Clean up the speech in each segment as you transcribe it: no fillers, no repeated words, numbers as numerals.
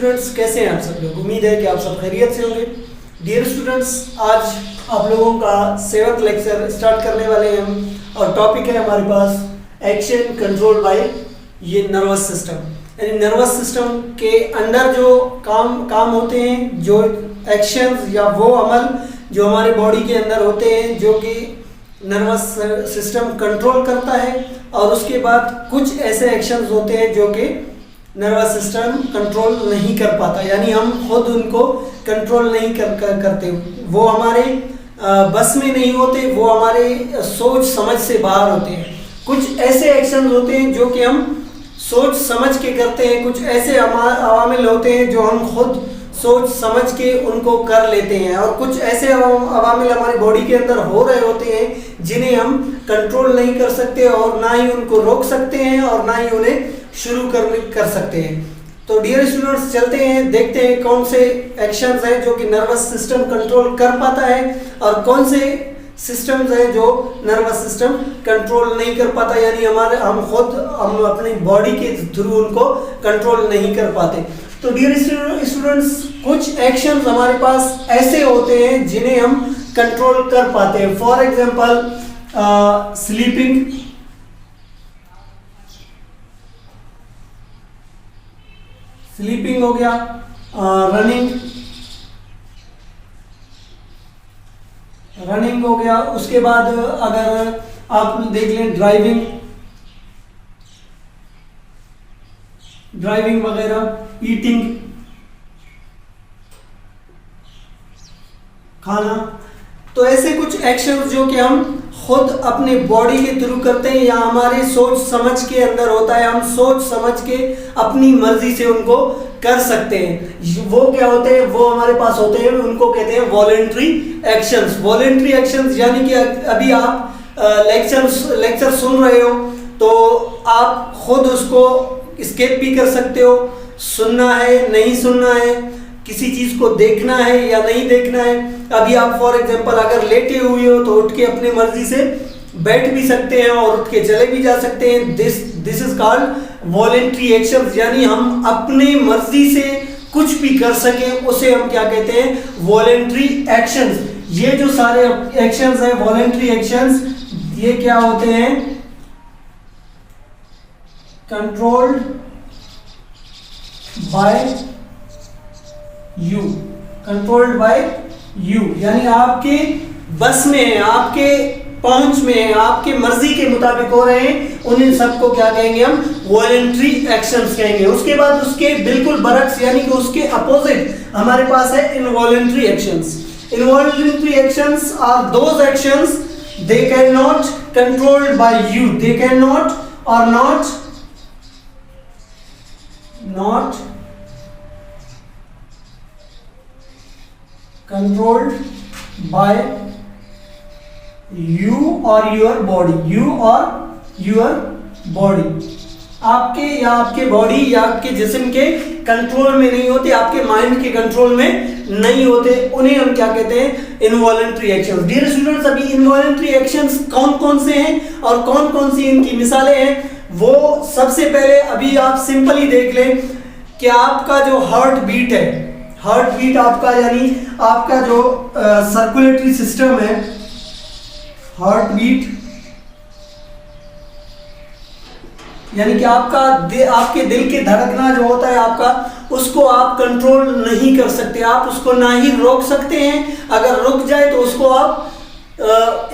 Students, कैसे हैं आप सब लोग? उम्मीद है कि आप सब खैरियत से होंगे। डियर स्टूडेंट्स, आज आप लोगों का 7th लेक्चर स्टार्ट करने वाले हैं हम, और टॉपिक है हमारे पास एक्शन कंट्रोल बाय ये नर्वस सिस्टम। यानी नर्वस सिस्टम के अंडर जो काम होते हैं, जो एक्शंस या वो अमल जो हमारे बॉडी के अंदर होते हैं, जो कि नर्वस सिस्टम कंट्रोल करता है। और उसके बाद कुछ ऐसे एक्शंस होते हैं जो कि नर्वस सिस्टम कंट्रोल नहीं कर पाता, यानी हम खुद उनको कंट्रोल नहीं करते, वो हमारे बस में नहीं होते, वो हमारे सोच समझ से बाहर होते हैं। कुछ ऐसे एक्शंस होते हैं जो कि हम सोच समझ के करते हैं, कुछ ऐसे अवामिल होते हैं जो हम खुद सोच समझ के उनको कर लेते हैं, और कुछ ऐसे अवामिल हमारी बॉडी के अंदर हो रहे होते हैं जिन्हें हम कंट्रोल नहीं कर सकते, और ना ही उनको रोक सकते हैं और ना ही उन्हें शुरू कर सकते हैं। तो डियर स्टूडेंट्स, चलते हैं, देखते हैं कौन से एक्शंस हैं जो कि नर्वस सिस्टम कंट्रोल कर पाता है और कौन से सिस्टम्स हैं जो नर्वस सिस्टम कंट्रोल नहीं कर पाता, यानी हम अपनी बॉडी के थ्रू उनको कंट्रोल नहीं कर पाते। तो डियर स्टूडेंट्स, कुछ एक्शंस हमारे पास ऐसे होते हैं जिन्हें हम कंट्रोल कर पाते हैं। फॉर एग्जांपल स्लीपिंग हो गया, रनिंग हो गया। उसके बाद अगर आप देख लें ड्राइविंग वगैरह, ईटिंग, खाना। तो ऐसे कुछ एक्शंस जो कि हम खुद अपने बॉडी के थ्रू करते हैं या हमारे सोच समझ के अंदर होता है, हम सोच समझ के अपनी मर्जी से उनको कर सकते हैं। वो क्या होते हैं? वो हमारे पास होते हैं, उनको कहते हैं वॉलेंट्री एक्शंस। वॉलेंट्री एक्शंस यानी कि अभी आप लेक्चर सुन रहे हो तो आप खुद उसको स्किप भी कर सकते हो, सुनना है नहीं सुनना है, किसी चीज को देखना है या नहीं देखना है। अभी आप फॉर एग्जांपल अगर लेटे हुए हो तो उठ के अपनी मर्जी से बैठ भी सकते हैं और उठ के चले भी जा सकते हैं। This is called voluntary actions, यानी हम अपनी मर्जी से कुछ भी कर सके, उसे हम क्या कहते हैं? Voluntary actions. ये जो सारे एक्शंस हैं वॉलेंट्री एक्शंस, ये क्या होते हैं? कंट्रोल्ड बाय यू, यानी आपके बस में है, आपके पहुंच में है, आपके मर्जी के मुताबिक हो रहे हैं। उन्हें सबको क्या कहेंगे? हम वॉलेंट्री एक्शंस कहेंगे। उसके बाद उसके बिल्कुल बरक्स यानी कि उसके अपोजिट हमारे पास है involuntary actions. Involuntary actions are those actions they can not controlled by you, they can not और not controlled by you or your body, आपके या आपके बॉडी या आपके जिस्म के कंट्रोल में नहीं होते, आपके माइंड के कंट्रोल में नहीं होते, उन्हें हम क्या कहते हैं? Involuntary actions. डियर स्टूडेंट्स, अभी इनवॉलेंट्री एक्शंस कौन कौन से हैं और कौन कौन सी इनकी मिसालें हैं, वो सबसे पहले अभी आप सिंपल ही देख लें कि आपका जो हार्ट बीट है, हार्ट बीट आपका यानी आपका जो सर्कुलेटरी सिस्टम है, हार्ट बीट यानी कि आपके दिल के धड़कना जो होता है आपका, उसको आप कंट्रोल नहीं कर सकते, आप उसको ना ही रोक सकते हैं। अगर रुक जाए तो उसको आप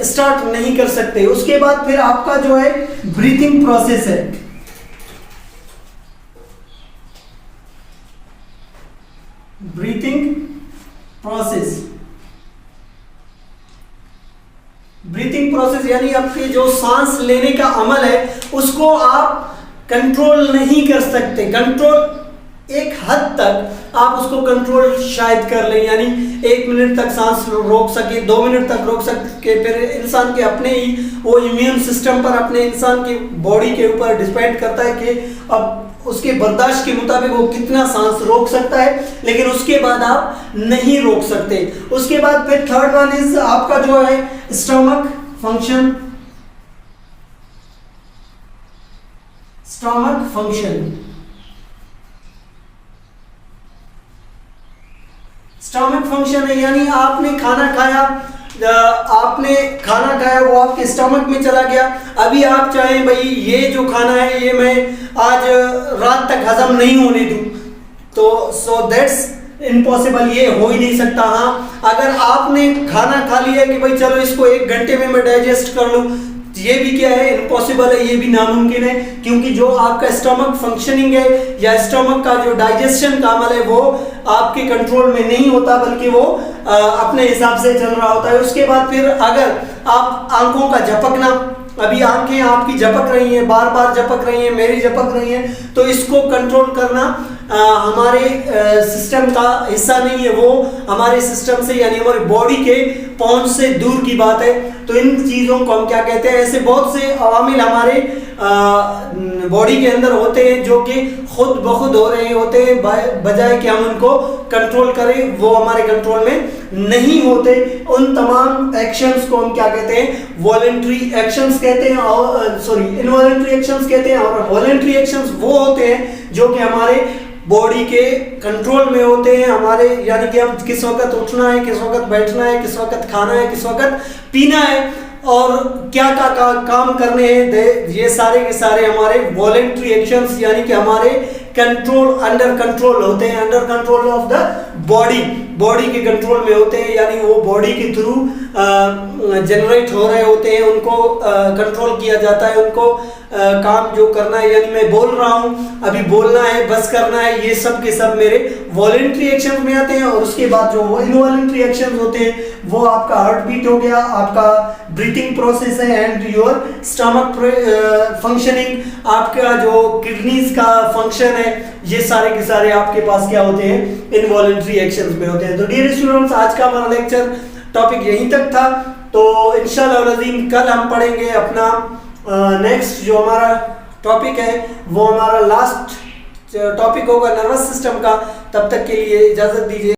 स्टार्ट नहीं कर सकते। उसके बाद फिर आपका जो है ब्रीथिंग प्रोसेस है, ब्रीथिंग प्रोसेस यानी आपके जो सांस लेने का अमल है उसको आप कंट्रोल नहीं कर सकते। कंट्रोल एक हद तक आप उसको कंट्रोल शायद कर लें, यानी 1 मिनट तक सांस रोक सके, 2 मिनट तक रोक सके। फिर इंसान के अपने ही वो इम्यून सिस्टम पर, अपने इंसान की बॉडी के ऊपर डिपेंड करता है कि अब उसके बर्दाश्त के मुताबिक वो कितना सांस रोक सकता है, लेकिन उसके बाद आप नहीं रोक सकते। उसके बाद फिर थर्ड वन इज आपका जो है स्टमक फंक्शन। स्टमक फंक्शन है, यानी आपने खाना खाया, वो आपके स्टमक में चला गया। अभी आप चाहें भाई ये जो खाना है ये मैं आज रात तक हजम नहीं होने दूं, तो सो दैट्स इम्पॉसिबल, ये हो ही नहीं सकता। हाँ, अगर आपने खाना खा लिया कि भाई चलो इसको 1 घंटे में मैं डाइजेस्ट कर लूं, ये भी क्या है, इम्पॉसिबल है, ये भी नामुमकिन है, क्योंकि जो आपका स्टमक फंक्शनिंग है या स्टमक का जो डाइजेशन का अमल है वो आपके कंट्रोल में नहीं होता, बल्कि वो अपने हिसाब से चल रहा होता है। उसके बाद फिर अगर आप आंखों का झपकना, अभी आंखें आपकी झपक रही हैं, बार बार झपक रही हैं, मेरी झपक रही हैं, तो इसको कंट्रोल करना हमारे सिस्टम का हिस्सा नहीं है, वो हमारे सिस्टम से यानी हमारी बॉडी के पहुंच से दूर की बात है। तो इन चीज़ों को हम क्या कहते हैं, ऐसे बहुत से अवामिल हमारे बॉडी के अंदर होते हैं जो कि खुद ब खुद हो रहे होते हैं, बजाय कि हम उनको कंट्रोल करें, वो हमारे कंट्रोल में नहीं होते। उन तमाम एक्शंस को हम क्या कहते हैं, वॉलेंट्री एक्शंस कहते हैं, और इनवॉलेंट्री एक्शंस कहते हैं। और वॉलेंट्री एक्शंस वो होते हैं जो कि हमारे बॉडी के कंट्रोल में होते हैं, हमारे यानी कि हम किस वक्त उठना है, किस वक्त बैठना है, किस वक्त खाना है, किस वक्त पीना है और क्या काम करने हैं, ये सारे के सारे हमारे वॉलेंट्री एक्शंस यानी कि हमारे अंडर कंट्रोल होते हैं, under control of the body के कंट्रोल में होते हैं, यानी वो बॉडी के थ्रू जनरेट हो रहे होते हैं, उनको कंट्रोल किया जाता है, उनको काम जो करना है, यानी मैं बोल रहा हूँ, अभी बोलना है, बस करना है, ये सब के सब मेरे वॉलेंट्री एक्शन में आते हैं। और उसके बाद जो इनवॉलेंट्री एक्शन होते हैं वो आपका हार्ट बीट हो गया, आपका ब्रीथिंग प्रोसेस है, एंड योर स्टमक फंक्शनिंग, आपका जो किडनीज का फंक्शन है, ये सारे के सारे आपके पास क्या होते हैं, इनवॉलेंट्री एक्शंस में होते हैं। तो डियर स्टूडेंट्स, आज का हमारा लेक्चर टॉपिक यहीं तक था। तो इंशाअल्लाह अज़ीम कल हम पढ़ेंगे अपना नेक्स्ट जो हमारा टॉपिक है, वो हमारा लास्ट टॉपिक होगा नर्वस सिस्टम का। तब तक के लिए इजाज़त दीजिए।